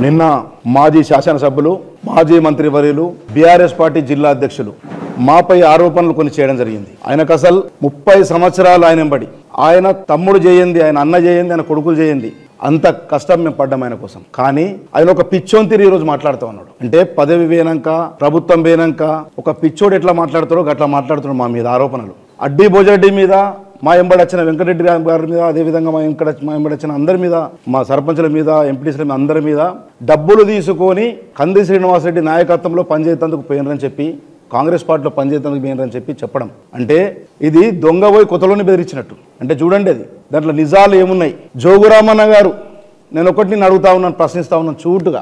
నిన్న మాజీ శాసనసభ్యులు మాజీ మంత్రివర్యులు బీఆర్ఎస్ పార్టీ జిల్లా అధ్యక్షులు మాపై ఆరోపణలు కొన్ని చేయడం జరిగింది. ఆయనకు అసలు 30 సంవత్సరాలు ఆయనంబడి ఆయన తమ్ముడు చేయండి, ఆయన అన్న చేయండి, ఆయన కొడుకులు చేయండి, అంత కష్టం మేము పడ్డాం ఆయన కోసం. కానీ ఆయన ఒక పిచ్చోని తిరిగి ఈరోజు మాట్లాడుతూ ఉన్నాడు. అంటే పదవి వేయనాక ప్రభుత్వం వేయనాక ఒక పిచ్చోడు ఎట్లా మాట్లాడుతాడో అట్లా మాట్లాడుతున్నాడు మా మీద ఆరోపణలు. అడ్డీ భోజరెడ్డి మీద, మా ఎంబడి వచ్చిన వెంకటరెడ్డి గారి మీద, అదేవిధంగా మా ఎంబడి వచ్చిన అందరి మీద, మా సర్పంచుల మీద, ఎంపీటీసీల మీద, అందరి మీద డబ్బులు తీసుకొని కంది శ్రీనివాసరెడ్డి నాయకత్వంలో పనిచేసేందుకు పోయినరని చెప్పి, కాంగ్రెస్ పార్టీలో పనిచేసేందుకు పోయినరని చెప్పి చెప్పడం అంటే ఇది దొంగ పోయి కొత్తలోనే బెదిరించినట్టు. అంటే చూడండి, అది దాంట్లో నిజాలు ఏమున్నాయి. జోగురామన్న గారు, నేను ఒకటి నిన్ను అడుగుతా ఉన్నాను, ప్రశ్నిస్తూ ఉన్నాను చూటుగా.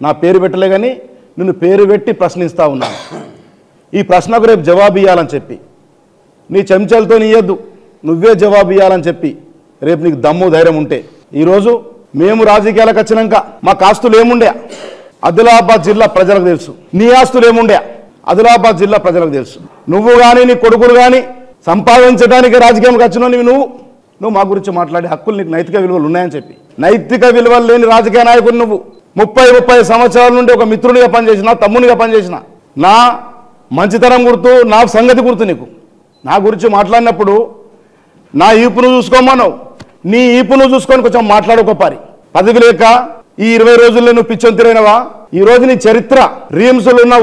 నా పేరు పెట్టలే కానీ నిన్ను పేరు పెట్టి ప్రశ్నిస్తూ ఉన్నాను. ఈ ప్రశ్నకు రేపు జవాబు ఇవ్వాలని చెప్పి, నీ చెంచాలతో ఇయ్యద్దు, నువ్వే జవాబు ఇవ్వాలని చెప్పి రేపు నీకు దమ్ము ధైర్యం ఉంటే, ఈరోజు మేము రాజకీయాలకు వచ్చినాక మాకు ఆస్తులు ఏముండే ఆదిలాబాద్ జిల్లా ప్రజలకు తెలుసు. నీ ఆస్తులు ఏముండే ఆదిలాబాద్ జిల్లా ప్రజలకు తెలుసు. నువ్వు కానీ నీ కొడుకులు కానీ సంపాదించడానికి రాజకీయంకి వచ్చినావు. నువ్వు మా గురించి మాట్లాడే హక్కులు, నీకు నైతిక విలువలు ఉన్నాయని చెప్పి, నైతిక విలువలు లేని రాజకీయ నాయకుడు నువ్వు. 30 సంవత్సరాల నుండి ఒక మిత్రునిగా పనిచేసిన, తమ్మునిగా పనిచేసిన, నా మంచితనం గుర్తు, నా సంగతి గుర్తు నీకు. నా గురించి మాట్లాడినప్పుడు నా ఈపును చూసుకోమన్నావు, నీ ఈపును చూసుకొని కొంచెం మాట్లాడుకోపారి. పదవి లేక ఈ 20 రోజుల్లో నువ్వు పిచ్చొని తిరిగినవా? ఈ రోజు నీ చరిత్ర, రీమ్స్లో ఉన్న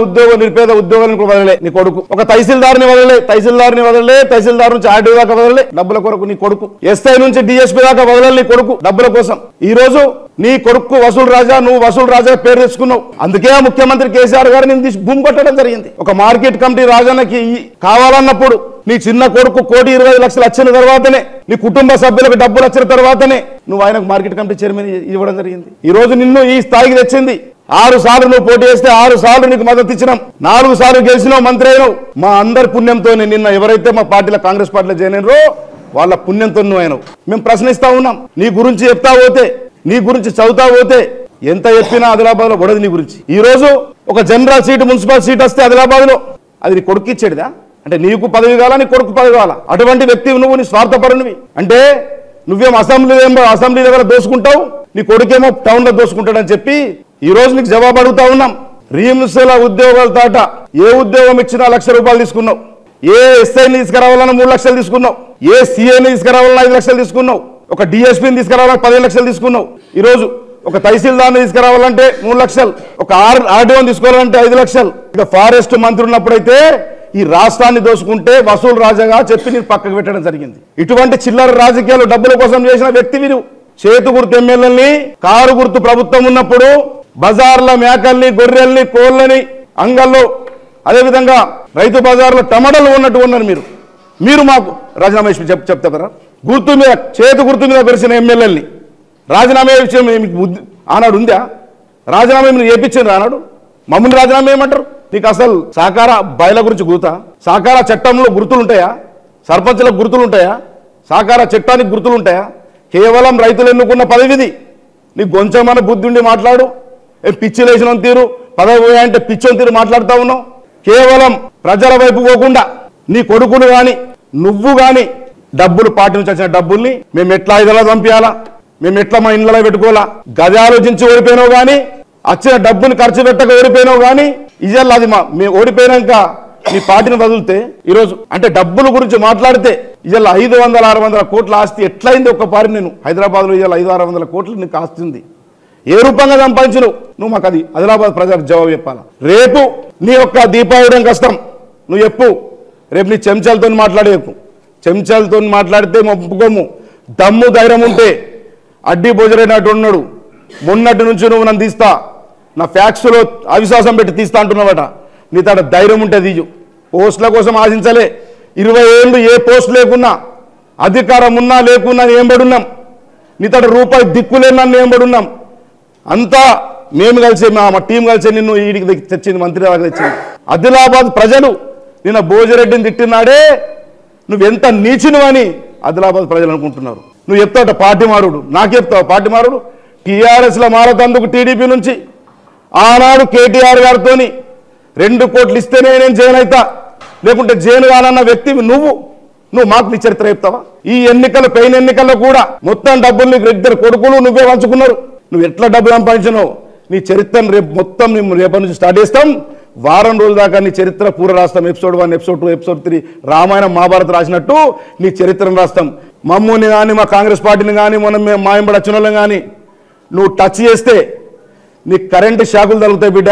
నిరుపేద ఉద్యోగులను వదలలే నీ కొడుకు, ఒక తహసీల్దార్ని వదలలే, తహసీల్దార్ నుంచి ఆర్డీఓ దాకా వదలలే డబ్బుల కొరకు నీ కొడుకు, ఎస్ఐ నుంచి డిఎస్పీ దాకా వదలలే నీ కొడుకు డబ్బుల కోసం. ఈ రోజు నీ కొడుకు వసూలు రాజా, నువ్వు వసూలు రాజా పేరు తెచ్చుకున్నావు. అందుకే ముఖ్యమంత్రి కేసీఆర్ గారు నేను భూమి కొట్టడం జరిగింది. ఒక మార్కెట్ కమిటీ రాజానికి కావాలన్నప్పుడు నీ చిన్న కొడుకు 1,20,00,000 వచ్చిన తర్వాతనే, నీ కుటుంబ సభ్యులకు డబ్బులు వచ్చిన తర్వాతనే నువ్వు ఆయనకు మార్కెట్ కమిటీ చైర్మన్ ఇవ్వడం జరిగింది. ఈ రోజు నిన్ను ఈ స్థాయికి తెచ్చింది. 6 సార్లు నువ్వు పోటీ చేస్తే 6 సార్లు నీకు మద్దతు ఇచ్చినాం, 4 సార్లు గెలిచినావు, మంత్రి అయినావు. మా అందరి పుణ్యంతోనే, నిన్న ఎవరైతే మా పార్టీలో కాంగ్రెస్ పార్టీలో జాయిన్ అయినారో వాళ్ళ పుణ్యంతో నువ్వు అయినావు. మేము ప్రశ్నిస్తా ఉన్నాం. నీ గురించి చెప్తా పోతే, నీ గురించి చదువుతా పోతే ఎంత చెప్పినా ఆదిలాబాద్ లో పడదు నీ గురించి. ఈ రోజు ఒక జనరల్ సీటు, మున్సిపల్ సీట్ వస్తే ఆదిలాబాద్ లో అది నీ కొడుకు ఇచ్చేదా? అంటే నీకు పదవి కావాలా, నీ కొడుకు పదవి కావాలా? అటువంటి వ్యక్తి నువ్వు, నీ స్వార్థపరునివి. అంటే నువ్వేమో అసెంబ్లీ దగ్గర దోసుకుంటావు, నీ కొడుకేమో టౌన్ లో దోసుకుంటాడని చెప్పి ఈ రోజు నీకు జవాబు అడుగుతా ఉన్నాం. రీమ్స్ల ఉద్యోగాల తాట ఏ ఉద్యోగం ఇచ్చినా 1,00,000 రూపాయలు తీసుకున్నావు, ఏ ఎస్ఐని తీసుకురావాలన్నా 3 లక్షలు తీసుకున్నావు, ఏ సీఏని తీసుకురావాలన్నా 5 లక్షలు తీసుకున్నావు, ఒక డిఎస్పీని తీసుకురావాలన్నా 15 లక్షలు తీసుకున్నావు. ఈరోజు ఒక తహసీల్దార్ని తీసుకురావాలంటే 3 లక్షలు, ఒక ఆర్డీఓని తీసుకోవాలంటే 5 లక్షలు. ఇక ఫారెస్ట్ మంత్రి ఉన్నప్పుడైతే ఈ రాష్ట్రాన్ని దోసుకుంటే వసూలు రాజాగా చెప్పి నేను పక్కకు పెట్టడం జరిగింది. ఇటువంటి చిల్లర రాజకీయాలు డబ్బుల కోసం చేసిన వ్యక్తి మీరు. చేతు గుర్తు ఎమ్మెల్యేలని, కారు గుర్తు ప్రభుత్వం ఉన్నప్పుడు బజార్ల మేకల్ని, గొర్రెల్ని, కోళ్ళని అంగల్లో, అదేవిధంగా రైతు బజార్లో టమాటాలు ఉన్నట్టు ఉన్నారు మీరు మాకు రాజీనామా చెప్తారా? గుర్తు మీద, చేతు గుర్తు మీద పెరిచిన ఎమ్మెల్యేలని రాజీనామా విషయం మీకు ఆనాడు ఉందా? రాజీనామా మీరు చేయించారు ఆనాడు, మమ్మల్ని రాజీనామా ఏమంటారు? నీకు అసలు సహకార బయల గురించి గుర్తా? సహకార చట్టంలో గుర్తులు ఉంటాయా? సర్పంచులకు గుర్తులు ఉంటాయా? సహకార చట్టానికి గుర్తులు ఉంటాయా? కేవలం రైతులు ఎన్నుకున్న పదవిది. నీకు కొంచెమన్న బుద్ధి ఉండి మాట్లాడు. పిచ్చి లేచిన తీరు, పదవి అంటే పిచ్చని తీరు మాట్లాడుతూ ఉన్నావు. కేవలం ప్రజల వైపు పోకుండా నీ కొడుకులు కానీ నువ్వు కానీ డబ్బులు, పార్టీ నుంచి వచ్చిన డబ్బుల్ని మేము ఎట్లా ఐదలా పంపించాలా, మేము ఎట్లా మా ఇండ్లలో పెట్టుకోవాలా, గది ఆలోచించి ఓడిపోయినావు. కానీ వచ్చిన డబ్బుని ఖర్చు పెట్టక ఓడిపోయినావు. కానీ ఇజల్ అది మేము ఓడిపోయినాక నీ పార్టీని వదిలితే ఈరోజు అంటే డబ్బుల గురించి మాట్లాడితే ఇజల్ 500-600 కోట్ల ఆస్తి ఎట్లయింది? ఒక్క పారి నేను హైదరాబాద్లో ఇవాళ 500-600 కోట్లు నీకు ఆస్తి ఉంది. ఏ రూపంగా సంపాదించను నువ్వు? మాకు అది ఆదిలాబాద్ ప్రజలకు జవాబు చెప్పాలా. రేపు నీ యొక్క దీపావళి కష్టం నువ్వు చెప్పు. రేపు నీ చెంచాలతో మాట్లాడేకు. చెంచాలతో మాట్లాడితే ఒప్పుకోము. దమ్ము ధైర్యం ఉంటే అడ్డీ భోజరైనట్టు ఉన్నాడు. మొన్నటి నుంచి నువ్వు నన్ను తీస్తా, నా ఫ్యాక్స్లో అవిశ్వాసం పెట్టి తీస్తా అంటున్నావట. నీ తాట ధైర్యం ఉంటే తీయు. పోస్టుల కోసం ఆశించలే. 20 ఏళ్ళు ఏ పోస్ట్ లేకున్నా, అధికారం ఉన్నా లేకున్నా ఏంబడున్నాం. నీ తాట రూపాయి దిక్కులేని నన్ను ఏంబడున్నాం. అంతా మేము కలిసి, మా టీం కలిసి నిన్ను ఈడికి తెచ్చింది, మంత్రి దాకా తెచ్చింది. ఆదిలాబాద్ ప్రజలు నిన్న భోజిరెడ్డిని తిట్టినాడే నువ్వెంత నీచిను అని ఆదిలాబాద్ ప్రజలు అనుకుంటున్నారు. నువ్వు చెప్తావు పార్టీ మారుడు, నాకు చెప్తావు పార్టీ మారుడు. టీఆర్ఎస్లో మారతందుకు టీడీపీ నుంచి ఆనాడు కేటీఆర్ గారితో 2 కోట్లు ఇస్తేనే నేను జైన్ అవుతా, లేకుంటే జైన్ కానన్న వ్యక్తివి నువ్వు మాకు నీ చరిత్ర చెప్తావా? ఈ ఎన్నికలు, పెయిన్ ఎన్నికల్లో కూడా మొత్తం డబ్బులు నీకు 2 కొడుకులు నువ్వే పంచుకున్నారు. నువ్వు ఎట్లా డబ్బు సంపాదించినావు, నీ చరిత్రను రేపు మొత్తం మేము రేపటి నుంచి స్టార్ట్ చేస్తాం. వారం రోజుల దాకా నీ చరిత్ర పూర రాస్తాం. Episode 1, episode 2, episode 3 Ramayanam Mahabharat రాసినట్టు నీ చరిత్రను రాస్తాం. మమ్మల్ని కానీ మా కాంగ్రెస్ పార్టీని కానీ మనం మా ఎంబడి వచ్చిన వాళ్ళని కానీ నువ్వు టచ్ చేస్తే నీ కరెంటు షాకులు తగులుతాయి బిడ్డ.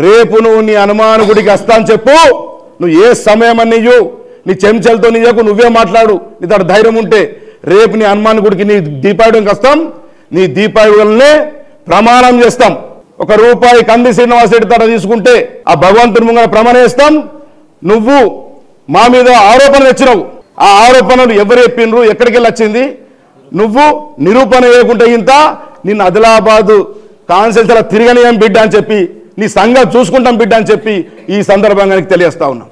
రేపు నువ్వు నీ హనుమాన్ గుడికి వస్తా అని చెప్పు. నువ్వు ఏ సమయం అన్నయ్యు నీ చెంచలతో నీకు నువ్వే మాట్లాడు. నీ తోటి ధైర్యం ఉంటే రేపు నీ హనుమాన్ గుడికి నీ దీపావళికి వస్తాం. నీ దీపావళినే ప్రమాణం చేస్తాం. ₹1 కంది శ్రీనివాస్ రెడ్డి తోట తీసుకుంటే ఆ భగవంతుని ముంగర ప్రమాణం చేస్తాం. నువ్వు మా మీద ఆరోపణలు తెచ్చినావు. ఆ ఆరోపణలు ఎవరు చెప్పిండ్రు, ఎక్కడికి వెళ్ళి వచ్చింది, నువ్వు నిరూపణ చేయకుంటే ఇంత నిన్ను ఆదిలాబాద్ కాన్సెన్స్లో తిరగనియం బిడ్డ అని చెప్పి నీ సంగతి చూసుకుంటాం బిడ్డ అని చెప్పి ఈ సందర్భంగా తెలియజేస్తా ఉన్నా.